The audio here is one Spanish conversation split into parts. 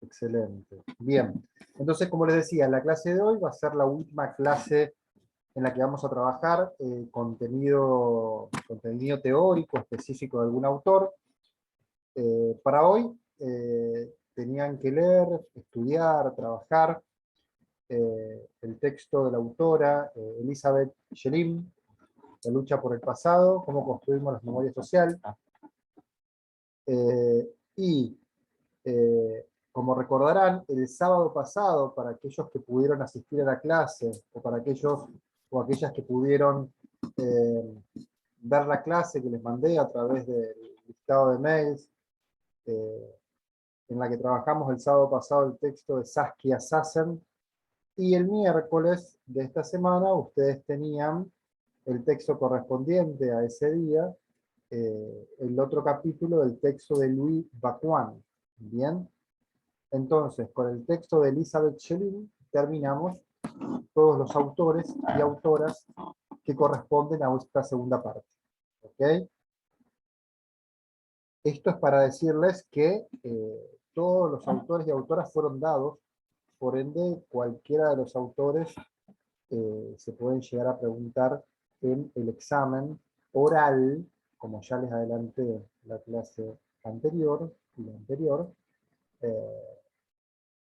Excelente. Bien. Entonces, como les decía, la clase de hoy va a ser la última clase en la que vamos a trabajar contenido teórico específico de algún autor. Para hoy tenían que leer, estudiar, trabajar el texto de la autora Elizabeth Schelin, La lucha por el pasado, cómo construimos la memoria social. Y como recordarán, el sábado pasado, para aquellos que pudieron asistir a la clase, o para aquellos o aquellas que pudieron ver la clase que les mandé a través del listado de mails, en la que trabajamos el sábado pasado el texto de Saskia Sassen, y el miércoles de esta semana ustedes tenían el texto correspondiente a ese día, el otro capítulo del texto de Louis Bacuan. Bien, entonces con el texto de Elizabeth Schelin terminamos todos los autores y autoras que corresponden a esta segunda parte. ¿Ok? Esto es para decirles que todos los autores y autoras fueron dados, por ende cualquiera de los autores se pueden llegar a preguntar en el examen oral, como ya les adelanté la clase anterior y la anterior,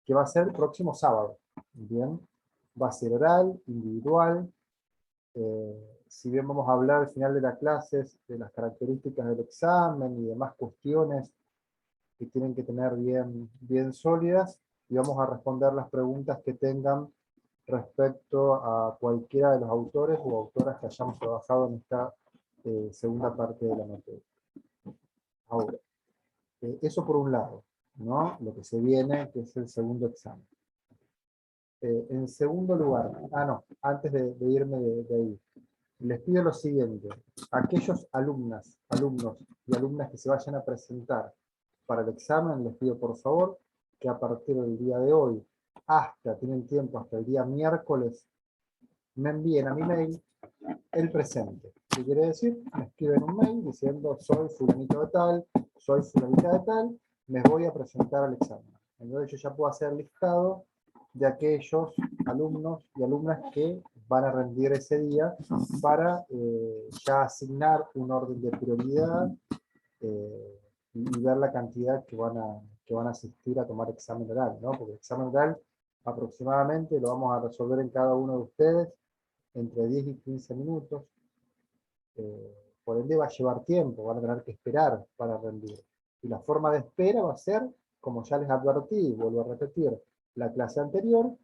que va a ser el próximo sábado. Bien, va a ser oral, individual. Si bien vamos a hablar al final de las clases de las características del examen y demás cuestiones que tienen que tener bien sólidas, y vamos a responder las preguntas que tengan respecto a cualquiera de los autores o autoras que hayamos trabajado en esta segunda parte de la materia. Ahora, eso por un lado, ¿no? Lo que se viene, que es el segundo examen. En segundo lugar, antes de irme de ahí, les pido lo siguiente: aquellos alumnos y alumnas que se vayan a presentar para el examen, les pido por favor que a partir del día de hoy, tienen tiempo hasta el día miércoles, me envíen a mi mail el presente. ¿Qué quiere decir? Me escriben un mail diciendo soy fulanito de tal, soy fulanita de tal, me voy a presentar al examen. Entonces yo ya puedo hacer listado de aquellos alumnos y alumnas que van a rendir ese día para ya asignar un orden de prioridad y ver la cantidad que van a asistir a tomar examen oral, ¿no? Porque el examen oral aproximadamente lo vamos a resolver en cada uno de ustedes entre 10 y 15 minutos. Por ende va a llevar tiempo, van a tener que esperar para rendir. Y la forma de espera va a ser, como ya les advertí, vuelvo a repetir, la clase anterior,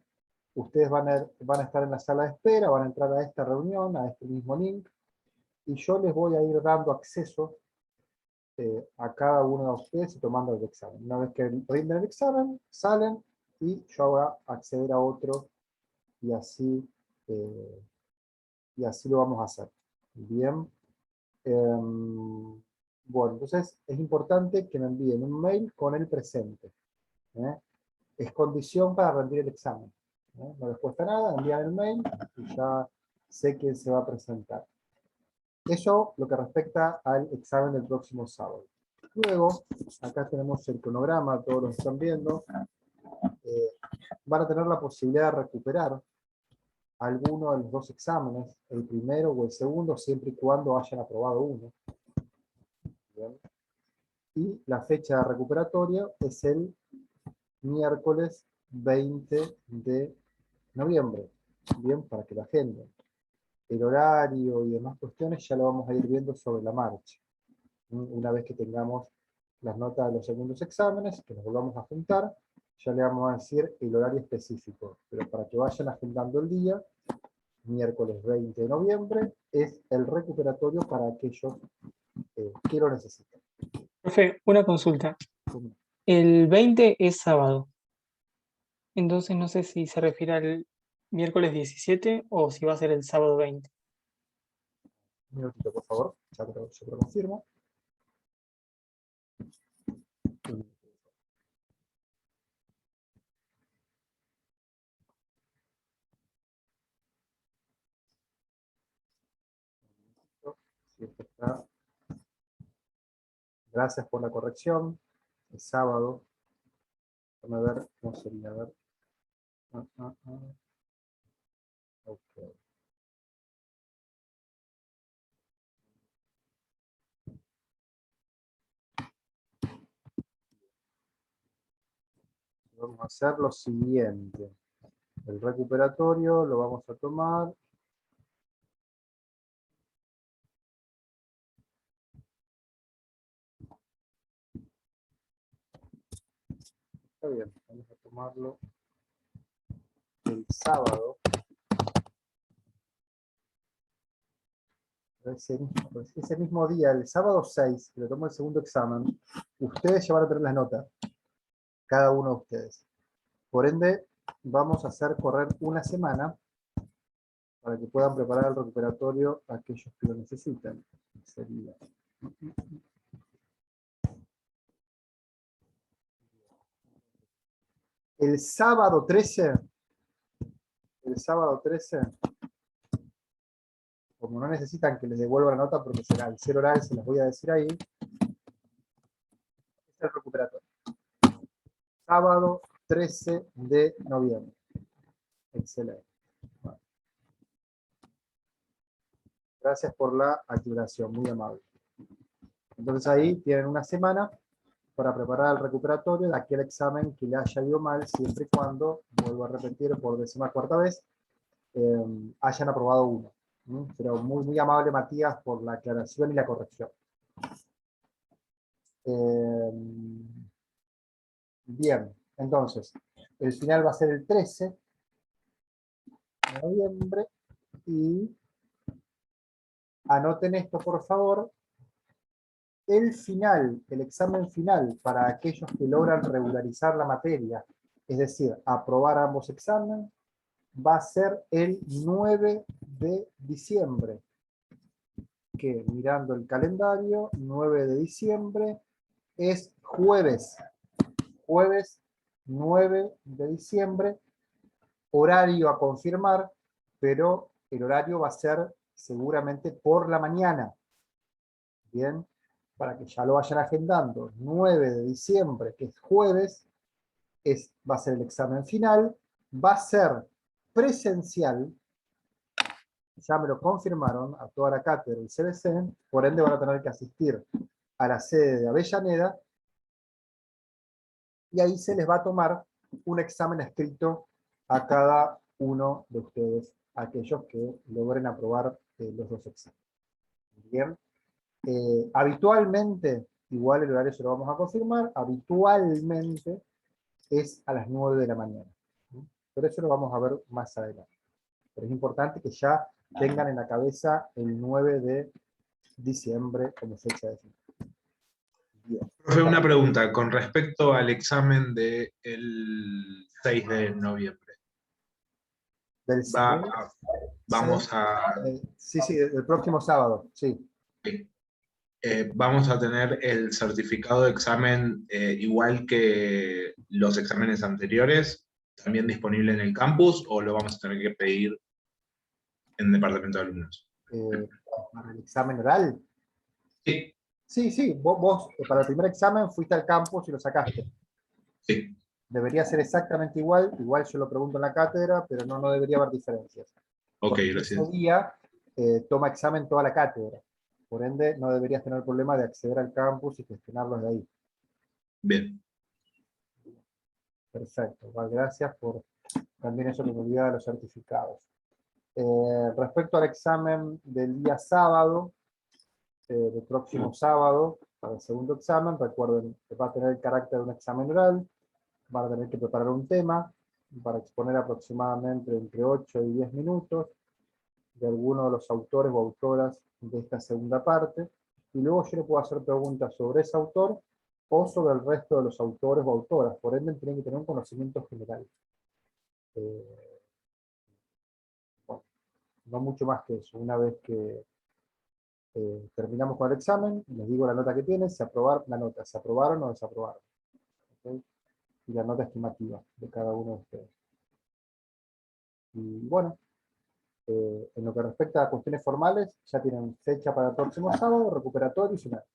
ustedes van a estar en la sala de espera, van a entrar a esta reunión, a este mismo link, y yo les voy a ir dando acceso a cada uno de ustedes y tomando el examen. Una vez que rinden el examen, salen y yo voy a acceder a otro y así lo vamos a hacer. Bien. Bueno, entonces es importante que me envíen un mail con el presente. Es condición para rendir el examen. No les cuesta nada, envían el mail y ya sé quién se va a presentar. Eso lo que respecta al examen del próximo sábado. Luego, acá tenemos el cronograma, todos lo están viendo. Van a tener la posibilidad de recuperar alguno de los dos exámenes, el primero o el segundo, siempre y cuando hayan aprobado uno. Bien. Y la fecha recuperatoria es el miércoles 20 de noviembre. Bien, para que la agenden. El horario y demás cuestiones ya lo vamos a ir viendo sobre la marcha. Una vez que tengamos las notas de los segundos exámenes, que nos volvamos a juntar, ya le vamos a decir el horario específico. Pero para que vayan agendando el día, miércoles 20 de noviembre, es el recuperatorio para aquellos que lo necesitan. Profe, una consulta. El 20 es sábado. Entonces no sé si se refiere al miércoles 17 o si va a ser el sábado 20. Un minutito, por favor, ya te lo confirmo. Sí, está. Gracias por la corrección. el sábado. Vamos a ver cómo sería. A ver. Ok. Vamos a hacer lo siguiente. El recuperatorio lo vamos a tomar. Está bien, vamos a tomarlo el sábado. Ese mismo día, el sábado 6, que le tomo el segundo examen, ustedes ya van a tener las notas, cada uno de ustedes. Por ende, vamos a hacer correr una semana para que puedan preparar el recuperatorio a aquellos que lo necesiten. Sería. El sábado 13, como no necesitan que les devuelva la nota porque será el ser oral, se las voy a decir ahí, es el recuperatorio. Sábado 13 de noviembre. Excelente. Bueno. Gracias por la aclaración, muy amable. Entonces ahí tienen una semana para preparar el recuperatorio de aquel examen que le haya ido mal, siempre y cuando, vuelvo a repetir por 14ª vez, hayan aprobado uno. Pero muy amable, Matías, por la aclaración y la corrección. Bien, entonces, el final va a ser el 13 de noviembre y anoten esto, por favor. El final, el examen final para aquellos que logran regularizar la materia, es decir, aprobar ambos exámenes, va a ser el 9 de diciembre. Que mirando el calendario, 9 de diciembre es jueves. Jueves 9 de diciembre, horario a confirmar, pero el horario va a ser seguramente por la mañana. Bien, para que ya lo vayan agendando. 9 de diciembre, que es jueves, va a ser el examen final, va a ser presencial, ya me lo confirmaron a toda la cátedra del CBC, por ende van a tener que asistir a la sede de Avellaneda, y ahí se les va a tomar un examen escrito a cada uno de ustedes, aquellos que logren aprobar los dos exámenes. Bien. Habitualmente, igual el horario se lo vamos a confirmar, habitualmente es a las 9 de la mañana. Pero eso lo vamos a ver más adelante. Pero es importante que ya tengan en la cabeza el 9 de diciembre como fecha de fin. Profe, una pregunta con respecto al examen del 6 de noviembre. Vamos a... Sí, el próximo sábado, sí. ¿Vamos a tener el certificado de examen igual que los exámenes anteriores, también disponible en el campus, o lo vamos a tener que pedir en el departamento de alumnos? Para el examen oral. Sí. Sí, vos para el primer examen fuiste al campus y lo sacaste. Sí. Debería ser exactamente igual yo lo pregunto en la cátedra, pero no debería haber diferencias. Ok, gracias. Ese día toma examen toda la cátedra, por ende no deberías tener problema de acceder al campus y gestionarlos de ahí. Bien. Perfecto, gracias por también eso que me olvidaba de los certificados. Respecto al examen del día sábado, del próximo sábado, para el segundo examen, recuerden que va a tener el carácter de un examen oral, van a tener que preparar un tema para exponer aproximadamente entre 8 y 10 minutos de alguno de los autores o autoras de esta segunda parte, y luego yo le puedo hacer preguntas sobre ese autor o sobre el resto de los autores o autoras, por ende tienen que tener un conocimiento general. Bueno, no mucho más que eso. Una vez que terminamos con el examen, les digo la nota que tienen, se aprobaron o desaprobaron. ¿Okay? Y la nota estimativa de cada uno de ustedes. Y bueno, en lo que respecta a cuestiones formales, ya tienen fecha para el próximo sábado, recuperatorio y final.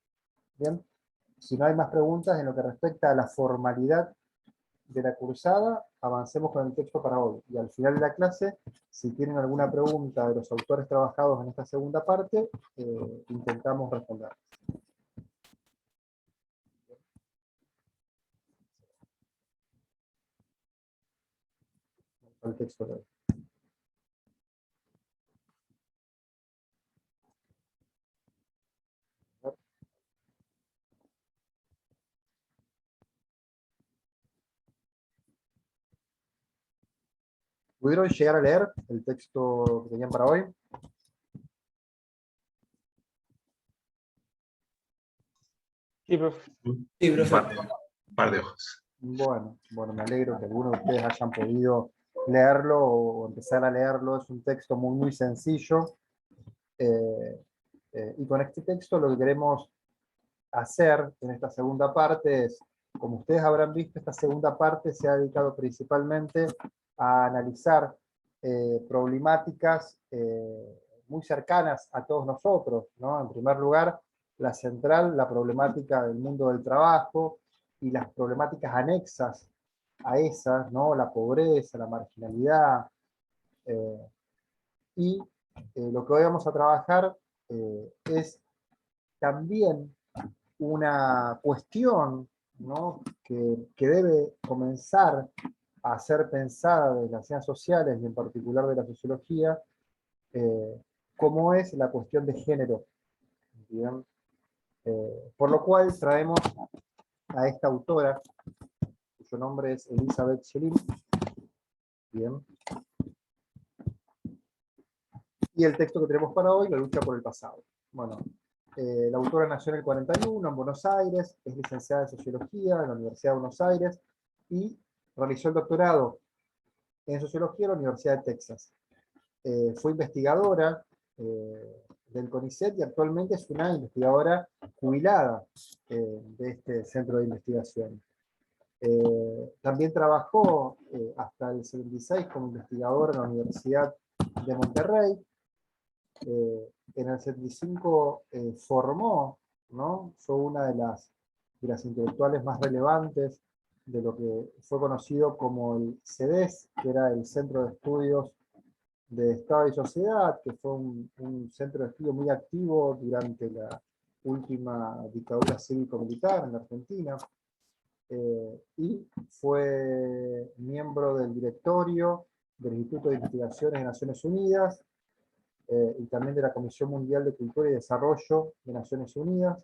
Bien. Si no hay más preguntas en lo que respecta a la formalidad de la cursada, avancemos con el texto para hoy. Y al final de la clase, si tienen alguna pregunta de los autores trabajados en esta segunda parte, intentamos responder. El texto de hoy. ¿Pudieron llegar a leer el texto que tenían para hoy? Sí, profe. Sí, Un profe. par de hojas. Bueno, me alegro que algunos de ustedes hayan podido leerlo o empezar a leerlo. Es un texto muy, muy sencillo. Y con este texto lo que queremos hacer en esta segunda parte es, como ustedes habrán visto, esta segunda parte se ha dedicado principalmente a analizar problemáticas muy cercanas a todos nosotros, ¿no? En primer lugar, la central, la problemática del mundo del trabajo y las problemáticas anexas a esas, ¿no? La pobreza, la marginalidad. Y lo que hoy vamos a trabajar es también una cuestión, ¿no? que debe comenzar a ser pensada de las ciencias sociales y en particular de la sociología, como es la cuestión de género. ¿Bien? Por lo cual traemos a esta autora, cuyo nombre es Elizabeth Schelin. Bien. Y el texto que tenemos para hoy, La lucha por el pasado. Bueno, la autora nació en el 41 en Buenos Aires, es licenciada en Sociología en la Universidad de Buenos Aires y realizó el doctorado en Sociología en la Universidad de Texas. Fue investigadora del CONICET y actualmente es una investigadora jubilada de este centro de investigación. También trabajó hasta el 76 como investigadora en la Universidad de Monterrey. En el 75 formó, ¿no? Fue una de las intelectuales más relevantes de lo que fue conocido como el CEDES, que era el Centro de Estudios de Estado y Sociedad, que fue un centro de estudio muy activo durante la última dictadura cívico-militar en la Argentina, y fue miembro del directorio del Instituto de Investigaciones de Naciones Unidas, y también de la Comisión Mundial de Cultura y Desarrollo de Naciones Unidas,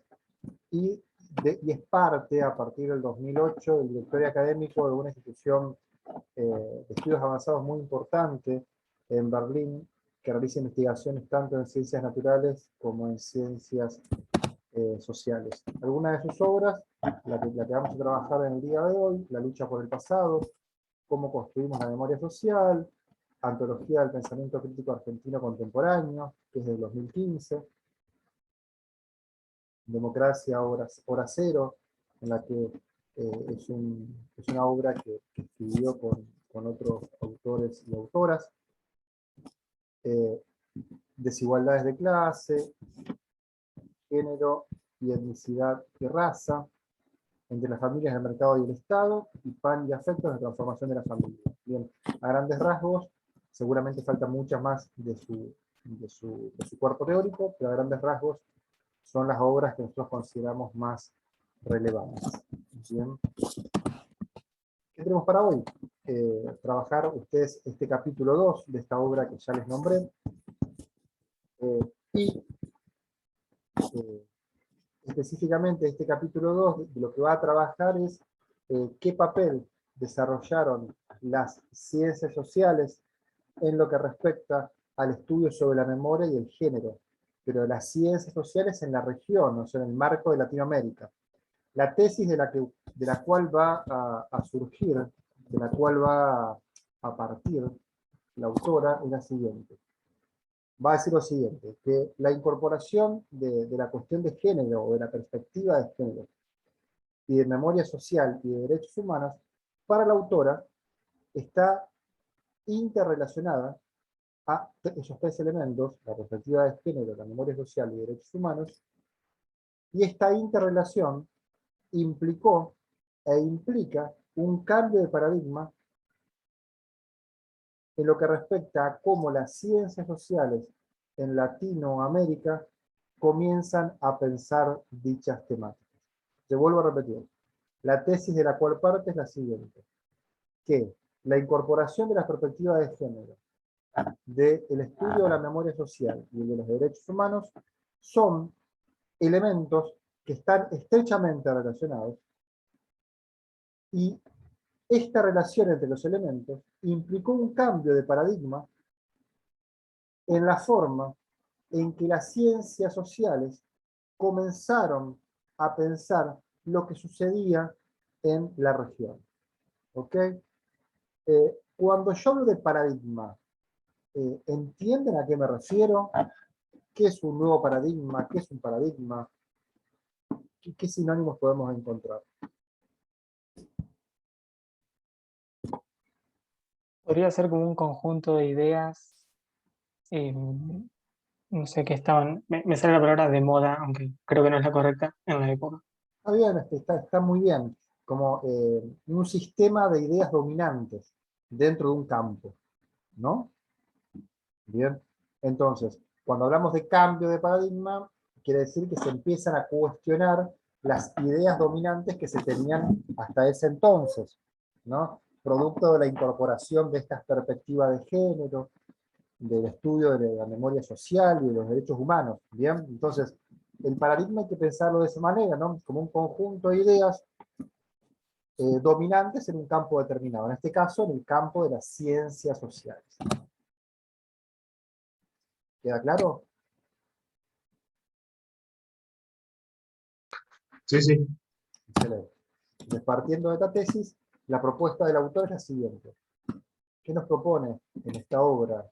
y es parte, a partir del 2008, del directorio académico de una institución de estudios avanzados muy importante en Berlín, que realiza investigaciones tanto en ciencias naturales como en ciencias sociales. Algunas de sus obras, la que vamos a trabajar en el día de hoy, La lucha por el pasado, Cómo construimos la memoria social, Antología del pensamiento crítico argentino contemporáneo, que es del 2015, Democracia, hora cero, en la que es una obra que escribió con otros autores y autoras, Desigualdades de clase, género y etnicidad y raza, entre las familias, el mercado y el Estado, y Pan y afectos de transformación de la familia. Bien, a grandes rasgos, seguramente falta muchas más de su cuerpo teórico, pero a grandes rasgos son las obras que nosotros consideramos más relevantes. Bien. ¿Qué tenemos para hoy? Trabajar ustedes este capítulo 2 de esta obra que ya les nombré, y específicamente este capítulo 2 de lo que va a trabajar es qué papel desarrollaron las ciencias sociales en lo que respecta al estudio sobre la memoria y el género, pero las ciencias sociales en la región, o sea, en el marco de Latinoamérica. La tesis de la cual va a surgir, de la cual va a partir la autora, es la siguiente. Va a decir lo siguiente, que la incorporación de la cuestión de género o de la perspectiva de género y de memoria social y de derechos humanos, para la autora está interrelacionada a esos tres elementos, la perspectiva de género, la memoria social y derechos humanos, y esta interrelación implicó e implica un cambio de paradigma en lo que respecta a cómo las ciencias sociales en Latinoamérica comienzan a pensar dichas temáticas. Te vuelvo a repetir. La tesis de la cual parte es la siguiente, que la incorporación de las perspectivas de género, del estudio de la memoria social y de los derechos humanos son elementos que están estrechamente relacionados, y esta relación entre los elementos implicó un cambio de paradigma en la forma en que las ciencias sociales comenzaron a pensar lo que sucedía en la región. ¿Ok? Cuando yo hablo de paradigma, ¿entienden a qué me refiero? ¿Qué es un nuevo paradigma? ¿Qué es un paradigma? ¿Qué sinónimos podemos encontrar? Podría ser como un conjunto de ideas, no sé, que estaban, me sale la palabra de moda, aunque creo que no es la correcta en la época. Está bien, está muy bien. Como un sistema de ideas dominantes dentro de un campo, ¿no? Bien. Entonces, cuando hablamos de cambio de paradigma, quiere decir que se empiezan a cuestionar las ideas dominantes que se tenían hasta ese entonces, ¿no? Producto de la incorporación de estas perspectivas de género, del estudio de la memoria social y de los derechos humanos, ¿bien? Entonces, el paradigma hay que pensarlo de esa manera, ¿no? Como un conjunto de ideas dominantes en un campo determinado, en este caso en el campo de las ciencias sociales. ¿Queda claro? Sí, sí. Excelente. Entonces, partiendo de esta tesis, la propuesta del autor es la siguiente. ¿Qué nos propone en esta obra?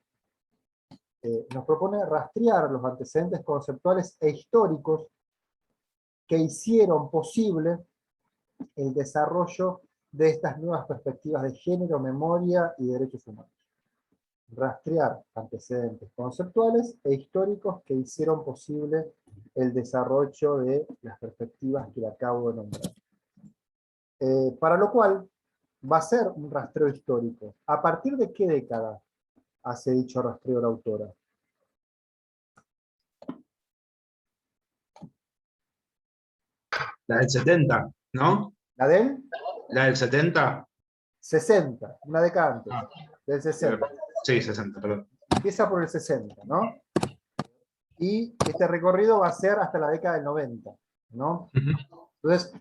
Nos propone rastrear los antecedentes conceptuales e históricos que hicieron posible el desarrollo de estas nuevas perspectivas de género, memoria y derechos humanos. Rastrear antecedentes conceptuales e históricos que hicieron posible el desarrollo de las perspectivas que le acabo de nombrar. Para lo cual va a ser un rastreo histórico. ¿A partir de qué década hace dicho rastreo la autora? La del 70, ¿no? ¿La del? La del 70. 60, una década antes, Ah, del 60. sí, 60, perdón. Empieza por el 60, ¿no? Y este recorrido va a ser hasta la década del 90, ¿no? Entonces,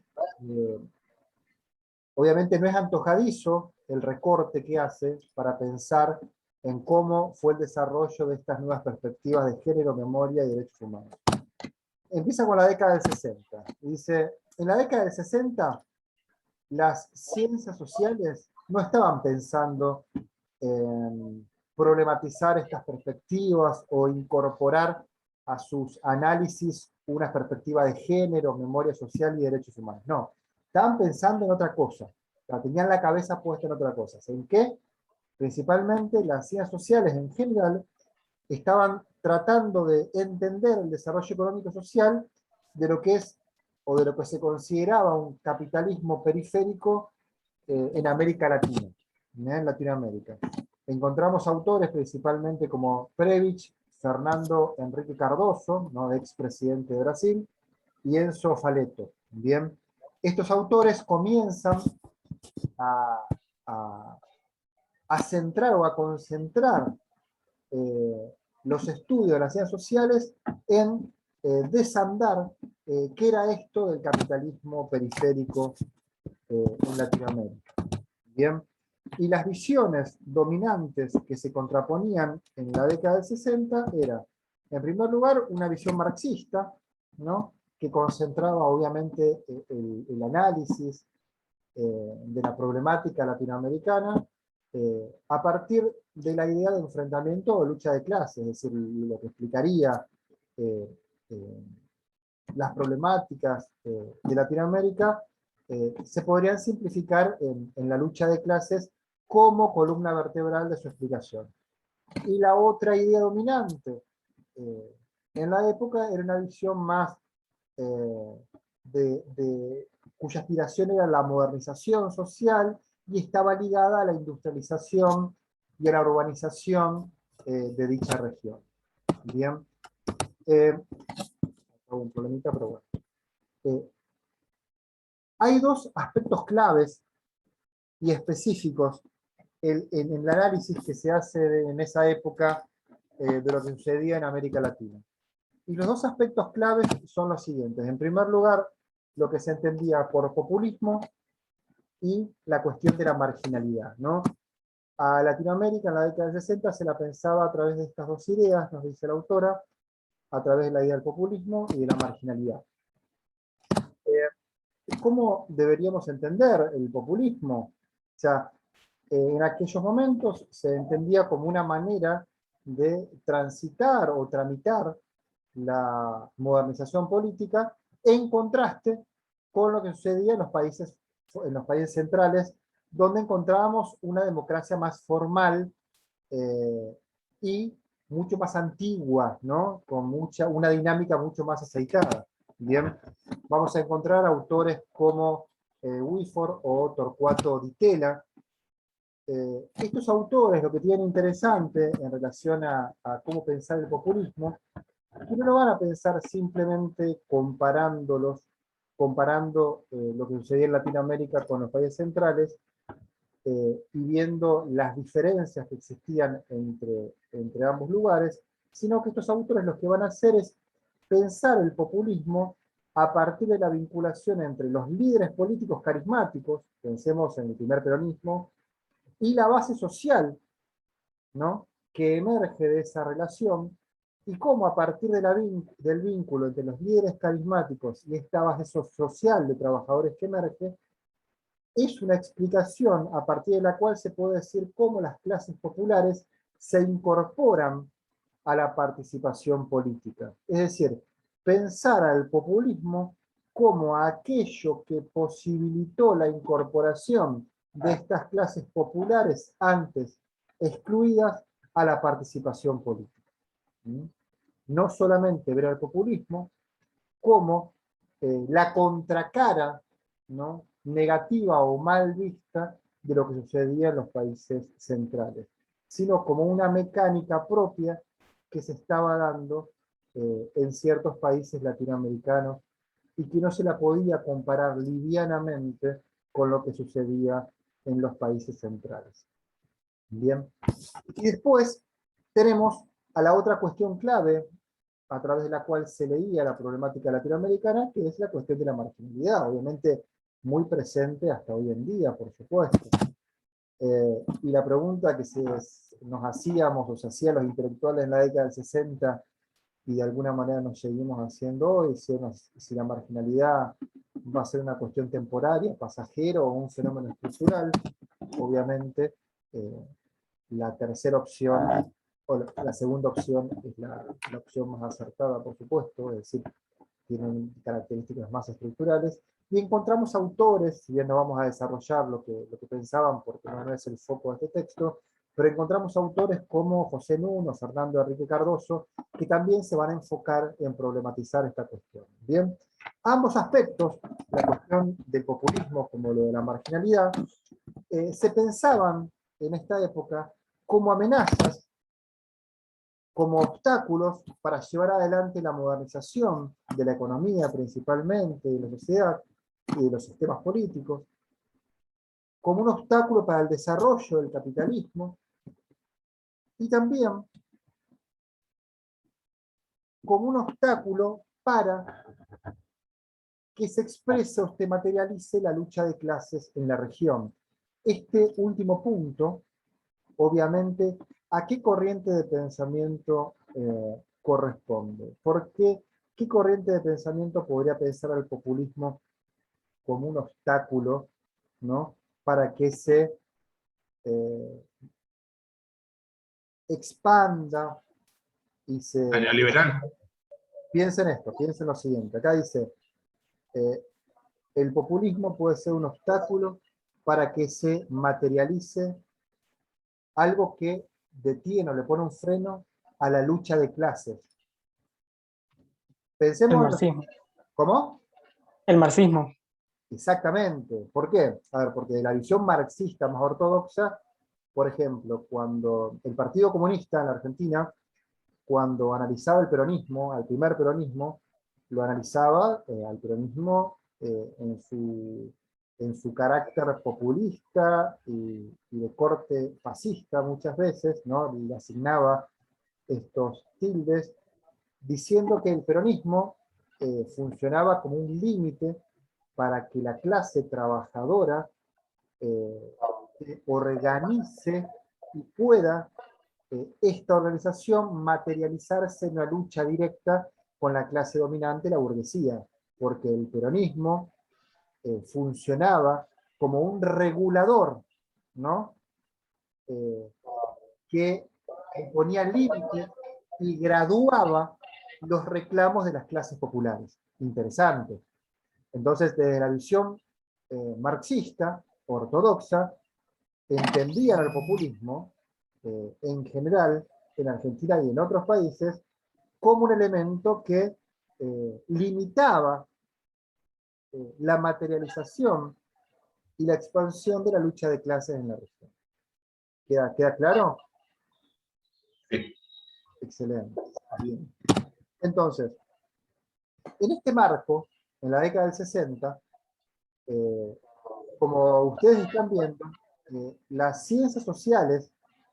obviamente no es antojadizo el recorte que hace para pensar en cómo fue el desarrollo de estas nuevas perspectivas de género, memoria y derechos humanos. Empieza con la década del 60. Y dice, en la década del 60, las ciencias sociales no estaban pensando en problematizar estas perspectivas o incorporar a sus análisis una perspectiva de género, memoria social y derechos humanos. No, estaban pensando en otra cosa. Tenían la cabeza puesta en otra cosa. ¿En qué? Principalmente las ciencias sociales en general estaban tratando de entender el desarrollo económico social de lo que es, o de lo que se consideraba un capitalismo periférico en América Latina, en Latinoamérica. Encontramos autores principalmente como Previch, Fernando Henrique Cardoso, ¿no?, expresidente de Brasil, y Enzo Faleto. Bien, estos autores comienzan a, a, a centrar o a concentrar los estudios de las ciencias sociales en desandar qué era esto del capitalismo periférico en Latinoamérica. Bien, y las visiones dominantes que se contraponían en la década del 60 era, en primer lugar, una visión marxista, ¿no?, que concentraba obviamente el análisis de la problemática latinoamericana a partir de la idea de enfrentamiento o lucha de clases, es decir, lo que explicaría eh, eh, las problemáticas de Latinoamérica se podrían simplificar en la lucha de clases como columna vertebral de su explicación. Y la otra idea dominante en la época era una visión más de cuya aspiración era la modernización social y estaba ligada a la industrialización y a la urbanización de dicha región. Bien. Un problemita, pero bueno. Hay dos aspectos claves y específicos en el análisis que se hace en esa época de lo que sucedía en América Latina. Y los dos aspectos claves son los siguientes. En primer lugar, lo que se entendía por populismo y la cuestión de la marginalidad, ¿no? A Latinoamérica en la década del 60 se la pensaba a través de estas dos ideas, nos dice la autora, a través de la idea del populismo y de la marginalidad. ¿Cómo deberíamos entender el populismo? O sea, en aquellos momentos se entendía como una manera de transitar o tramitar la modernización política en contraste con lo que sucedía en los países centrales, donde encontrábamos una democracia más formal y mucho más antigua, ¿no? Con una dinámica mucho más aceitada. Bien, vamos a encontrar autores como Wilford o Torquato Di Tella. Estos autores lo que tienen interesante en relación a cómo pensar el populismo, que no lo van a pensar simplemente comparando lo que sucedía en Latinoamérica con los países centrales, y viendo las diferencias que existían entre ambos lugares, sino que estos autores lo que van a hacer es pensar el populismo a partir de la vinculación entre los líderes políticos carismáticos, pensemos en el primer peronismo, y la base social, ¿no?, que emerge de esa relación, y cómo a partir del vínculo entre los líderes carismáticos y esta base social de trabajadores que emerge, es una explicación a partir de la cual se puede decir cómo las clases populares se incorporan a la participación política. Es decir, pensar al populismo como aquello que posibilitó la incorporación de estas clases populares antes excluidas a la participación política. No solamente ver al populismo como la contracara, ¿no?, negativa o mal vista de lo que sucedía en los países centrales, sino como una mecánica propia que se estaba dando en ciertos países latinoamericanos y que no se la podía comparar livianamente con lo que sucedía en los países centrales. Bien. Y después tenemos a la otra cuestión clave a través de la cual se leía la problemática latinoamericana, que es la cuestión de la marginalidad, obviamente muy presente hasta hoy en día, por supuesto. Y la pregunta que nos hacíamos, o se hacían los intelectuales en la década del 60, y de alguna manera nos seguimos haciendo hoy, si la marginalidad va a ser una cuestión temporaria, pasajera o un fenómeno estructural, obviamente la tercera opción, o la segunda opción, es la opción más acertada, por supuesto, es decir, tienen características más estructurales, y encontramos autores, si bien no vamos a desarrollar lo que pensaban, porque no es el foco de este texto, pero encontramos autores como José Nuno, Fernando Enrique Cardoso, que también se van a enfocar en problematizar esta cuestión. Bien, ambos aspectos, la cuestión del populismo como lo de la marginalidad, se pensaban en esta época como amenazas, como obstáculos para llevar adelante la modernización de la economía principalmente, de la sociedad y de los sistemas políticos, como un obstáculo para el desarrollo del capitalismo, y también como un obstáculo para que se exprese o se materialice la lucha de clases en la región. Este último punto, obviamente, ¿a qué corriente de pensamiento corresponde? Porque, ¿qué corriente de pensamiento podría pensar al populismo como un obstáculo, ¿no?, para que se expanda y se... ¿A neoliberal? Piensen esto, piensen lo siguiente. Acá dice, el populismo puede ser un obstáculo para que se materialice algo que detiene o le pone un freno a la lucha de clases. El Pensemos... marxismo. ¿Cómo? El marxismo. Exactamente. ¿Por qué? A ver, porque de la visión marxista más ortodoxa, por ejemplo, cuando el Partido Comunista en la Argentina, cuando analizaba el peronismo, al primer peronismo, lo analizaba al peronismo en su carácter populista y de corte fascista muchas veces, ¿no? Y le asignaba estos tildes, diciendo que el peronismo funcionaba como un límite para que la clase trabajadora se organice y pueda esta organización materializarse en una lucha directa con la clase dominante, la burguesía, porque el peronismo funcionaba como un regulador, ¿no? Que ponía límites y graduaba los reclamos de las clases populares. Interesante. Entonces, desde la visión marxista, ortodoxa, entendían el populismo, en general, en Argentina y en otros países, como un elemento que limitaba la materialización y la expansión de la lucha de clases en la región. ¿Queda claro? Sí. Excelente. Bien. Entonces, en este marco, en la década del 60, como ustedes están viendo, las ciencias sociales,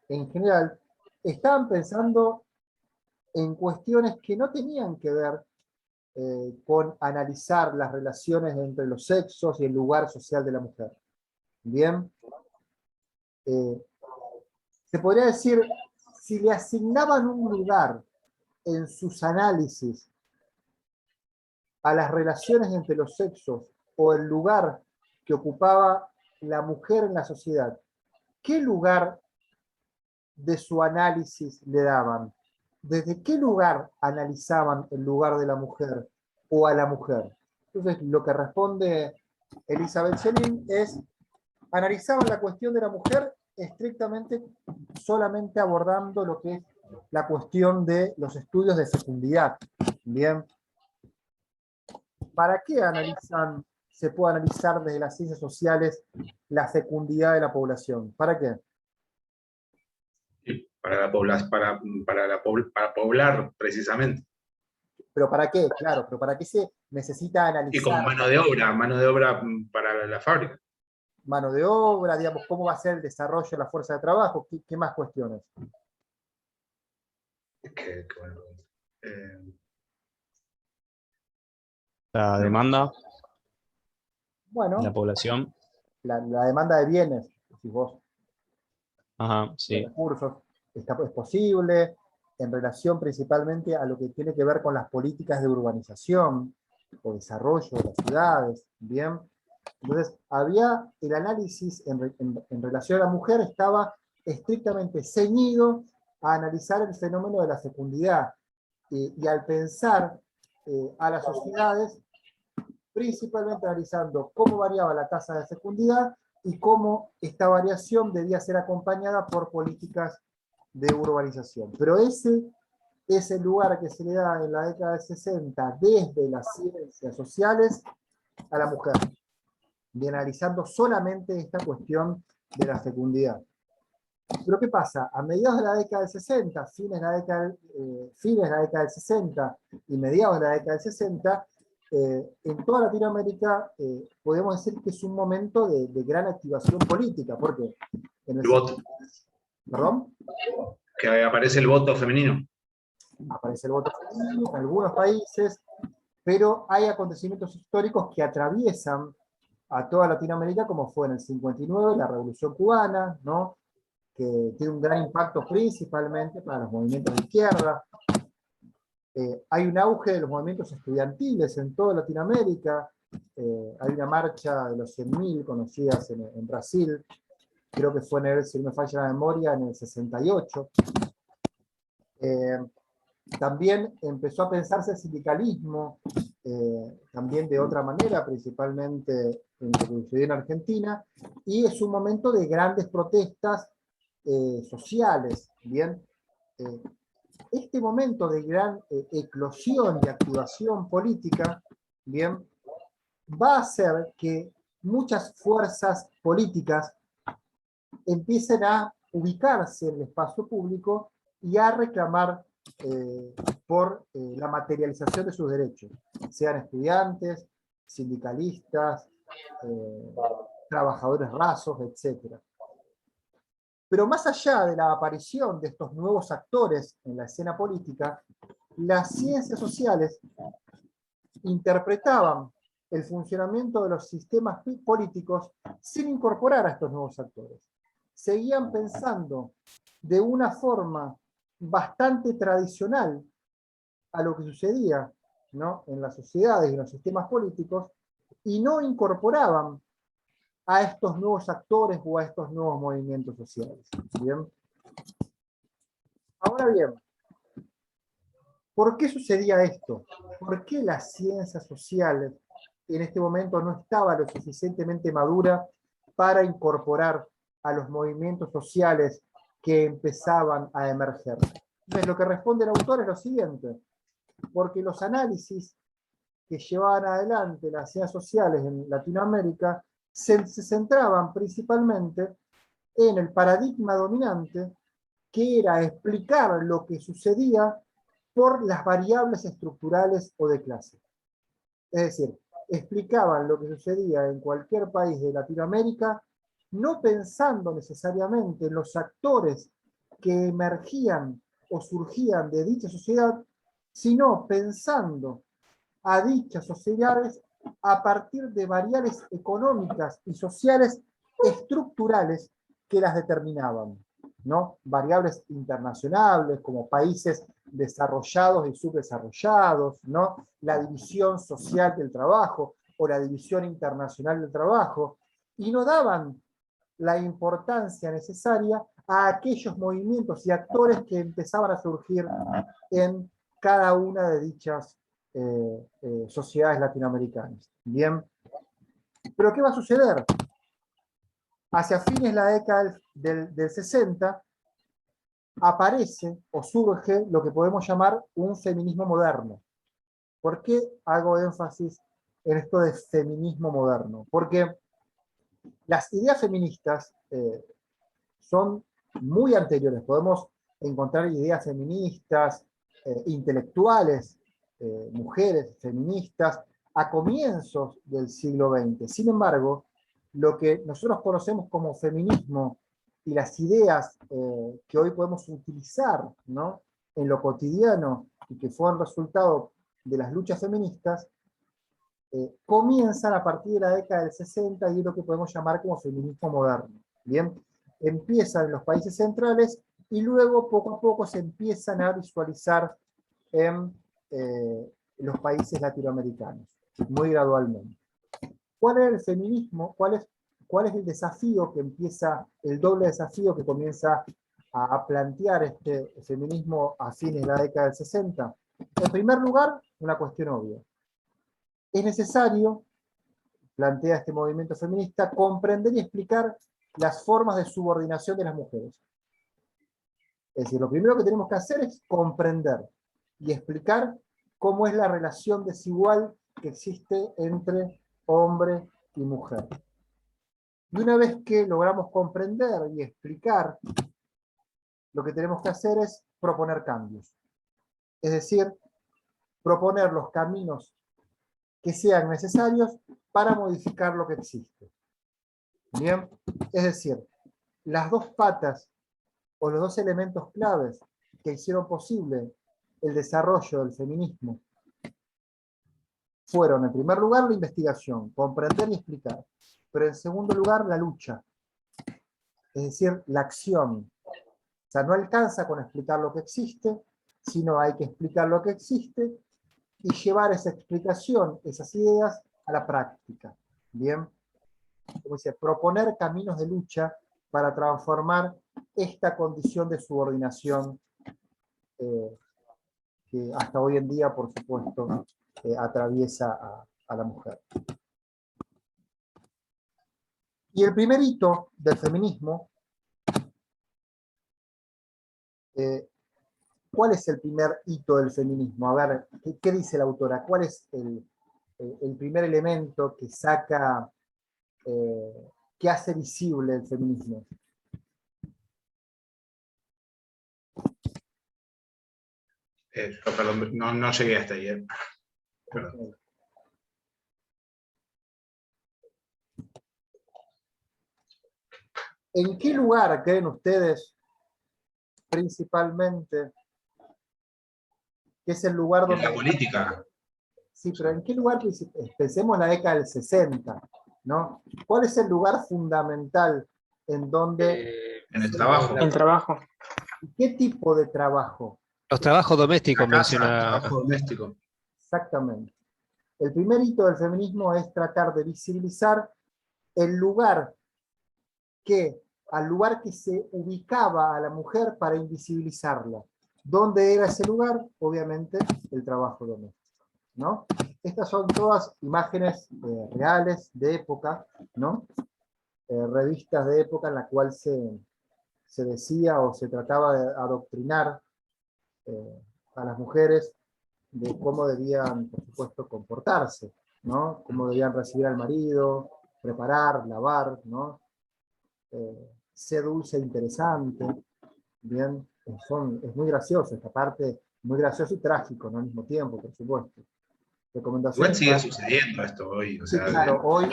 en general, estaban pensando en cuestiones que no tenían que ver con analizar las relaciones entre los sexos y el lugar social de la mujer. Bien, se podría decir, si le asignaban un lugar en sus análisis a las relaciones entre los sexos o el lugar que ocupaba la mujer en la sociedad, ¿qué lugar de su análisis le daban? ¿Desde qué lugar analizaban el lugar de la mujer o a la mujer? Entonces, lo que responde Elizabeth Schelling es, analizaban la cuestión de la mujer estrictamente, solamente abordando lo que es la cuestión de los estudios de fecundidad. Bien. ¿Para qué se puede analizar desde las ciencias sociales la fecundidad de la población? ¿Para qué? Para poblar, precisamente. ¿Pero para qué? Claro, pero ¿para qué se necesita analizar? Y como mano de obra para la fábrica. Mano de obra, digamos, cómo va a ser el desarrollo de la fuerza de trabajo, ¿qué más cuestiones? Qué bueno. La demanda, Bueno, la población. la demanda de bienes, si vos, Ajá, de sí. recursos, es posible, en relación principalmente a lo que tiene que ver con las políticas de urbanización o desarrollo de las ciudades, ¿bien? Entonces, había el análisis en relación a la mujer, estaba estrictamente ceñido a analizar el fenómeno de la fecundidad, y al pensar a las sociedades, principalmente analizando cómo variaba la tasa de fecundidad y cómo esta variación debía ser acompañada por políticas de urbanización. Pero ese es el lugar que se le da en la década del 60 desde las ciencias sociales a la mujer, y analizando solamente esta cuestión de la fecundidad. Pero ¿qué pasa? A mediados de la década del 60, fines de la década del 60 y mediados de la década del 60, en toda Latinoamérica podemos decir que es un momento de gran activación política. ¿Por qué? El voto. ¿Perdón? Que aparece el voto femenino. Aparece el voto femenino en algunos países, pero hay acontecimientos históricos que atraviesan a toda Latinoamérica, como fue en el 59, la Revolución Cubana, ¿no? Que tiene un gran impacto principalmente para los movimientos de izquierda. Hay un auge de los movimientos estudiantiles en toda Latinoamérica. Hay una marcha de los 100.000 conocidas en Brasil, creo que fue, si no me falla la memoria, en el 68. También empezó a pensarse el sindicalismo, también de otra manera, principalmente en lo que sucedió en Argentina, y es un momento de grandes protestas sociales, ¿bien? Este momento de gran eclosión y activación política, ¿bien? va a hacer que muchas fuerzas políticas empiecen a ubicarse en el espacio público y a reclamar por la materialización de sus derechos, sean estudiantes, sindicalistas, trabajadores rasos, etc. Pero más allá de la aparición de estos nuevos actores en la escena política, las ciencias sociales interpretaban el funcionamiento de los sistemas políticos sin incorporar a estos nuevos actores. Seguían pensando de una forma bastante tradicional a lo que sucedía, ¿no?, en las sociedades y en los sistemas políticos, y no incorporaban a estos nuevos actores o a estos nuevos movimientos sociales. ¿Bien? Ahora bien, ¿por qué sucedía esto? ¿Por qué las ciencias sociales en este momento no estaba lo suficientemente madura para incorporar a los movimientos sociales que empezaban a emerger? Entonces, lo que responde el autor es lo siguiente: porque los análisis que llevaban adelante las ciencias sociales en Latinoamérica se centraban principalmente en el paradigma dominante, que era explicar lo que sucedía por las variables estructurales o de clase. Es decir, explicaban lo que sucedía en cualquier país de Latinoamérica, no pensando necesariamente en los actores que emergían o surgían de dicha sociedad, sino pensando a dichas sociedades a partir de variables económicas y sociales estructurales que las determinaban, ¿no? Variables internacionales como países desarrollados y subdesarrollados, ¿no?, la división social del trabajo o la división internacional del trabajo, y no daban la importancia necesaria a aquellos movimientos y actores que empezaban a surgir en cada una de dichas sociedades latinoamericanas. Bien, pero ¿qué va a suceder? Hacia fines de la década del 60 aparece o surge lo que podemos llamar un feminismo moderno. ¿Por qué hago énfasis en esto de feminismo moderno? Porque las ideas feministas son muy anteriores. Podemos encontrar ideas feministas, intelectuales, mujeres feministas, a comienzos del siglo XX. Sin embargo, lo que nosotros conocemos como feminismo y las ideas que hoy podemos utilizar, ¿no?, en lo cotidiano y que fueron resultado de las luchas feministas, comienzan a partir de la década del 60 y es lo que podemos llamar como feminismo moderno. Bien, empiezan en los países centrales y luego poco a poco se empiezan a visualizar en los países latinoamericanos, muy gradualmente. ¿Cuál es el feminismo? ¿Cuál es el desafío que empieza, el doble desafío que comienza a plantear este feminismo a fines de la década del 60? En primer lugar, una cuestión obvia. Es necesario, plantea este movimiento feminista, comprender y explicar las formas de subordinación de las mujeres. Es decir, lo primero que tenemos que hacer es comprender y explicar cómo es la relación desigual que existe entre hombre y mujer. Y una vez que logramos comprender y explicar, lo que tenemos que hacer es proponer cambios. Es decir, proponer los caminos que sean necesarios para modificar lo que existe. Bien, es decir, las dos patas o los dos elementos claves que hicieron posible el desarrollo del feminismo fueron, en primer lugar, la investigación, comprender y explicar, pero en segundo lugar, la lucha, es decir, la acción. O sea, no alcanza con explicar lo que existe, sino hay que explicar lo que existe y llevar esa explicación, esas ideas, a la práctica. Bien, como dice, proponer caminos de lucha para transformar esta condición de subordinación que hasta hoy en día, por supuesto, atraviesa a la mujer. Y el primer hito del feminismo, ¿cuál es el primer hito del feminismo? A ver, ¿qué dice la autora? ¿Cuál es el el primer elemento que saca, que hace visible el feminismo? Yo, perdón, no llegué hasta ahí. Perdón. ¿En qué lugar creen ustedes, principalmente, que es el lugar En donde... la política. Sí, pero ¿en qué lugar? Pensemos en la década del 60, ¿no? ¿Cuál es el lugar fundamental en donde... En el trabajo. El trabajo. ¿Qué tipo de trabajo? Los trabajos domésticos La casa, menciona. trabajo doméstico. Exactamente. El primer hito del feminismo es tratar de visibilizar el lugar al lugar que se ubicaba a la mujer para invisibilizarla. ¿Dónde era ese lugar? Obviamente, el trabajo doméstico, ¿no? Estas son todas imágenes reales de época, ¿no? Revistas de época en la cual se decía o se trataba de adoctrinar a las mujeres de cómo debían, por supuesto, comportarse, ¿no? Cómo debían recibir al marido, preparar, lavar, ¿no? Sé dulce e interesante, bien, es muy gracioso esta parte, muy gracioso y trágico, ¿no? Al mismo tiempo, por supuesto. Igual Recomendaciones sigue para... sucediendo esto hoy. O Sí, sea, claro, hoy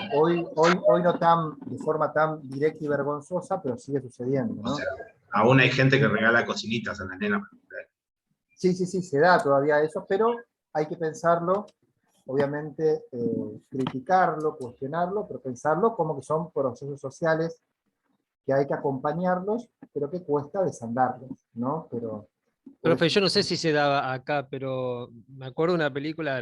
no de forma tan directa y vergonzosa, pero sigue sucediendo, ¿no? o sea, aún hay gente que regala cocinitas a las nenas. Sí, se da todavía eso, pero hay que pensarlo, obviamente, criticarlo, cuestionarlo, pero pensarlo como que son procesos sociales que hay que acompañarlos, pero que cuesta desandarlos, ¿no? Pero Profe, yo no sé si se daba acá, pero me acuerdo de una película,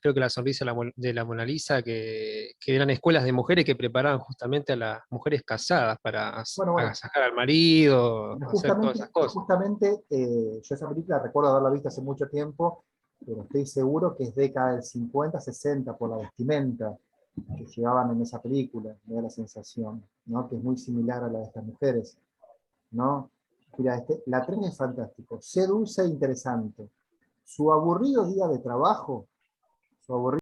creo que La sonrisa de la Mona Lisa, que eran escuelas de mujeres que preparaban justamente a las mujeres casadas para bueno, agasajar al marido, hacer todas esas cosas. justamente yo esa película recuerdo haberla visto hace mucho tiempo, pero estoy seguro que es década del 50, 60, por la vestimenta que llevaban en esa película, me da la sensación, ¿no? Que es muy similar a la de estas mujeres, ¿no? Mira, la tren es fantástico, sé dulce e interesante. Su aburrido día de trabajo, su aburrido